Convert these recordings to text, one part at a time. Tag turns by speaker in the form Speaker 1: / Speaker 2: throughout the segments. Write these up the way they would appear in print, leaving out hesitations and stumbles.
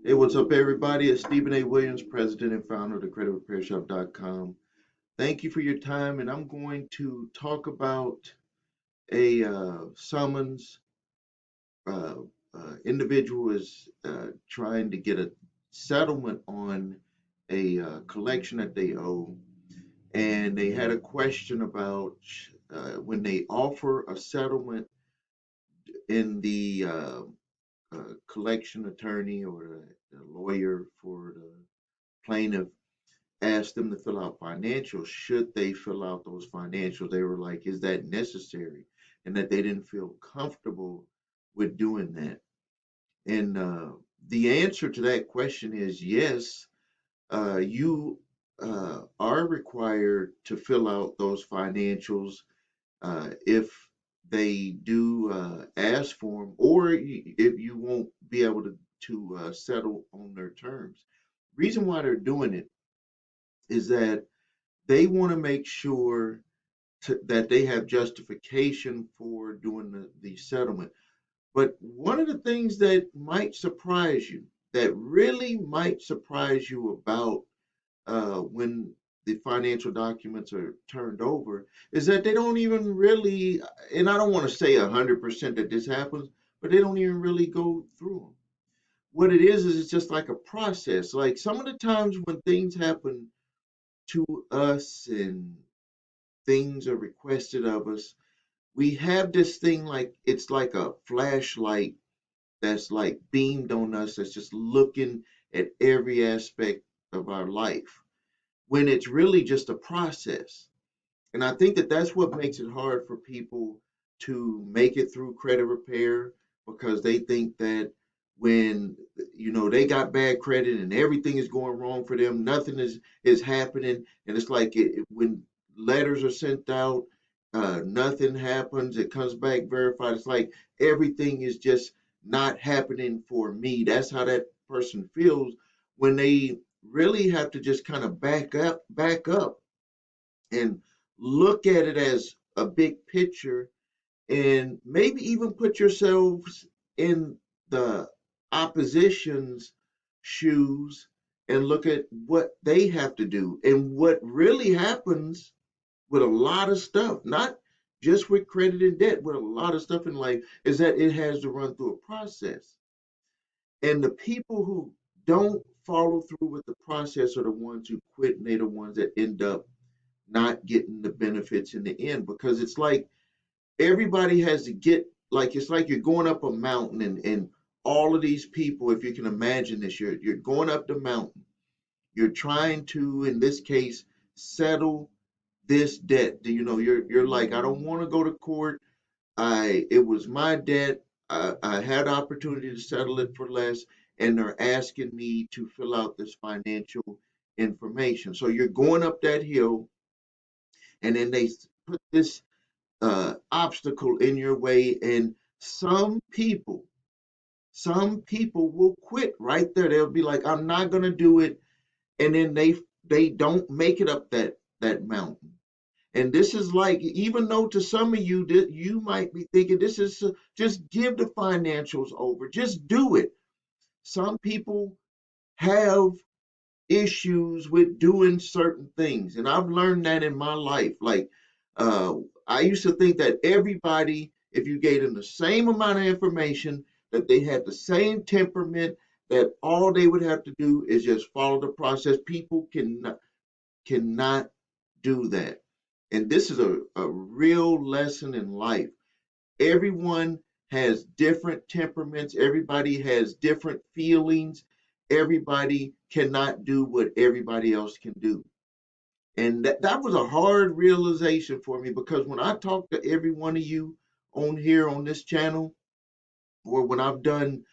Speaker 1: Hey, what's up, everybody? It's Stephen A. Williams, president and founder of the creditrepairshop.com. Thank you for your time, and I'm going to talk about a summons. Uh, Individual is trying to get a settlement on a collection that they owe, and they had a question about when they offer a settlement in the collection attorney or the lawyer for the plaintiff asked them to fill out financials. Should they fill out those financials? They were like, is that necessary? And that they didn't feel comfortable with doing that. And the answer to that question is yes, you are required to fill out those financials if they do ask for them, or if you won't be able to settle on their terms. Reason why they're doing it is that they want to make sure that they have justification for doing the settlement. But one of the things that might surprise you, that really might surprise you about when the financial documents are turned over, is that they don't even really, and I don't want to say 100% that this happens, but they don't even really go through them. What it is it's just like a process. Like some of the times when things happen to us and things are requested of us, we have this thing like it's like a flashlight that's like beamed on us that's just looking at every aspect of our life when it's really just a process. And I think that that's what makes it hard for people to make it through credit repair because they think that when they got bad credit and everything is going wrong for them, nothing is happening, and it's like when letters are sent out, nothing happens. It comes back verified. It's like everything is just not happening for me. That's how that person feels when they really have to just kind of back up and look at it as a big picture and maybe even put yourselves in the opposition's shoes and look at what they have to do. And what really happens with a lot of stuff, not just with credit and debt, with a lot of stuff in life, is that it has to run through a process. And the people who don't follow through with the process are the ones who quit, and they're the ones that end up not getting the benefits in the end, because it's like everybody has to get, like it's like you're going up a mountain, and all of these people, if you can imagine this, you're going up the mountain, you're trying to, in this case, settle this debt. You're like, I don't want to go to court. It was my debt. I had opportunity to settle it for less, and they're asking me to fill out this financial information. So you're going up that hill, and then they put this obstacle in your way, and some people will quit right there. They'll be like, I'm not going to do it, and then they don't make it up that mountain. And this is like, even though to some of you that you might be thinking this is just give the financials over, just do it. Some people have issues with doing certain things. And I've learned that in my life. Like, uh, I used to think that everybody, if you gave them the same amount of information, that they had the same temperament, that all they would have to do is just follow the process. People cannot do that. And this is a real lesson in life. Everyone has different temperaments, everybody has different feelings, everybody cannot do what everybody else can do. And that was a hard realization for me, because when I talk to every one of you on here on this channel, or when I've done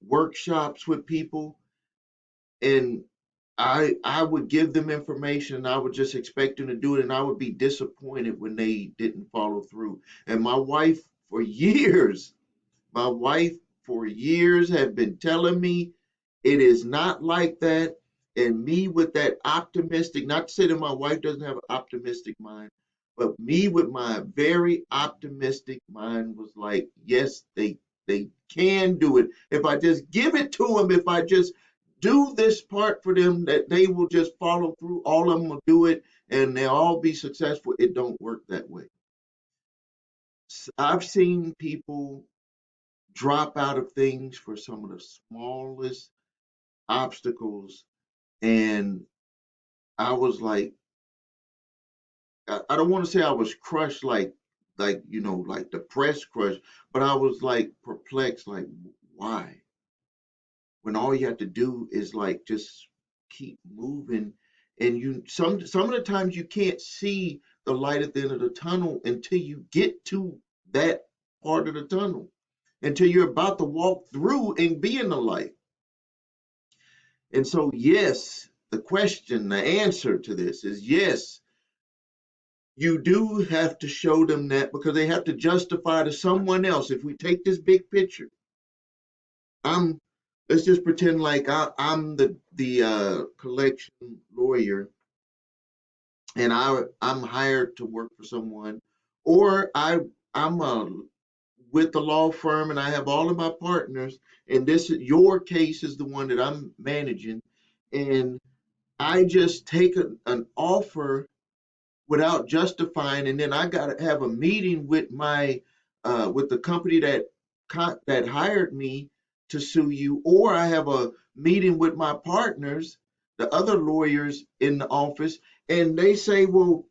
Speaker 1: workshops with people, and I would give them information and I would just expect them to do it, and I would be disappointed when they didn't follow through. And for years, my wife for years had been telling me it is not like that. And me with that optimistic, not to say that my wife doesn't have an optimistic mind, but me with my very optimistic mind was like, yes, They can do it. If I just give it to them, if I just do this part for them, that they will just follow through. All of them will do it, and they'll all be successful. It don't work that way. I've seen people drop out of things for some of the smallest obstacles, and I was like, I don't want to say I was crushed, like like depressed, crushed, but I was like perplexed, like why? When all you have to do is like just keep moving, and some of the times you can't see the light at the end of the tunnel until you get to that part of the tunnel, until you're about to walk through and be in the light. And so, yes, the answer to this is yes, you do have to show them that because they have to justify to someone else. If we take this big picture, I'm let's just pretend like I'm the collection lawyer, and I'm hired to work for someone, or I'm with the law firm and I have all of my partners, and this your case is the one that I'm managing, and I just take an offer without justifying, and then I got to have a meeting with my with the company that hired me to sue you, or I have a meeting with my partners, the other lawyers in the office, and they say, well,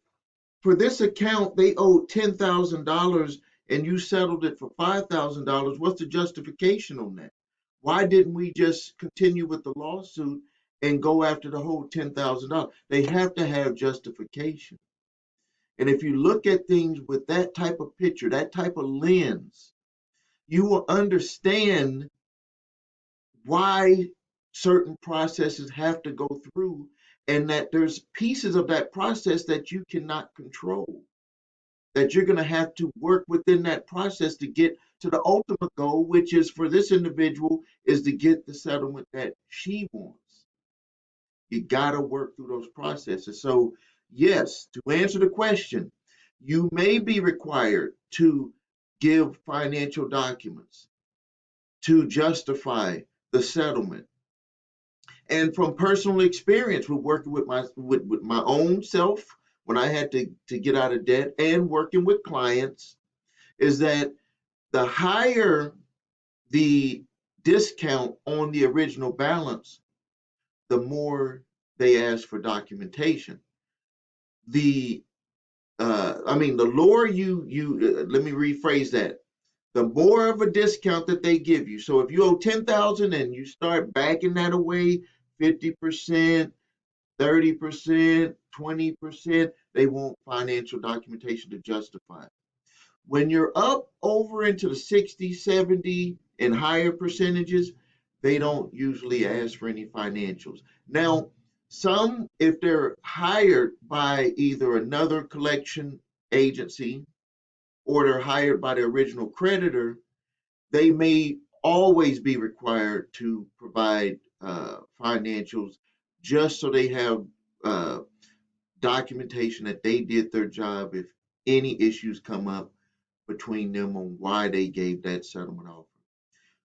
Speaker 1: for this account they owed $10,000 and you settled it for $5,000. What's the justification on that? Why didn't we just continue with the lawsuit and go after the whole $10,000? They have to have justification. And if you look at things with that type of picture, that type of lens, you will understand why certain processes have to go through, and that there's pieces of that process that you cannot control, that you're going to have to work within that process to get to the ultimate goal, which is for this individual is to get the settlement that she wants. You got to work through those processes. So, yes, to answer the question, you may be required to give financial documents to justify the settlement. And from personal experience with working with my own self when I had to get out of debt and working with clients, is that the higher the discount on the original balance, the more they ask for documentation. The the lower let me rephrase that. The more of a discount that they give you. So if you owe 10,000 and you start backing that away, 50%, 30%, 20%, they want financial documentation to justify it. When you're up over into the 60, 70 and higher percentages, they don't usually ask for any financials. Now, some, if they're hired by either another collection agency or they're hired by the original creditor, they may always be required to provide financials just so they have documentation that they did their job if any issues come up between them on why they gave that settlement offer.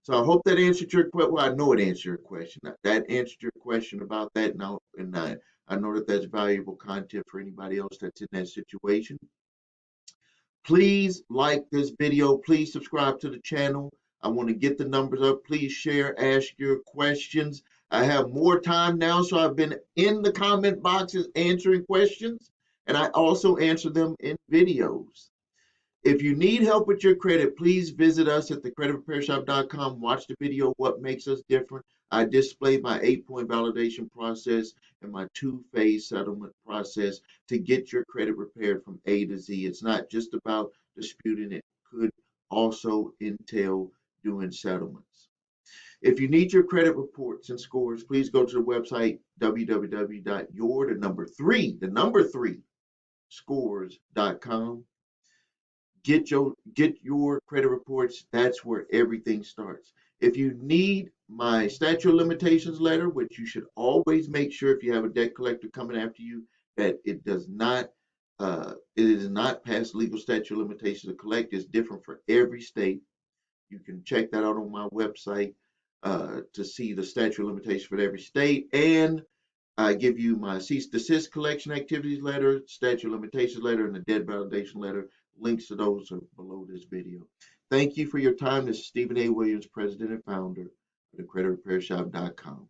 Speaker 1: So I hope that answered your question. Well, I know it answered your question. That answered your question about that now, and I know that that's valuable content for anybody else that's in that situation. Please like this video. Please subscribe to the channel. I want to get the numbers up. Please share, ask your questions. I have more time now, so I've been in the comment boxes answering questions, and I also answer them in videos. If you need help with your credit, please visit us at thecreditrepairshop.com. Watch the video, What Makes Us Different. I display my 8-point validation process and my 2-phase settlement process to get your credit repaired from A to Z. It's not just about disputing, it could also entail doing settlements. If you need your credit reports and scores, please go to the website www.scores.com. Get your credit reports. That's where everything starts. If you need my statute of limitations letter, which you should always make sure if you have a debt collector coming after you that it is not past legal statute of limitations to collect. It's different for every state. You can check that out on my website to see the statute of limitations for every state. And I give you my cease desist collection activities letter, statute of limitations letter, and the debt validation letter. Links to those are below this video. Thank you for your time. This is Stephen A. Williams, President and Founder of the CreditRepairShop.com.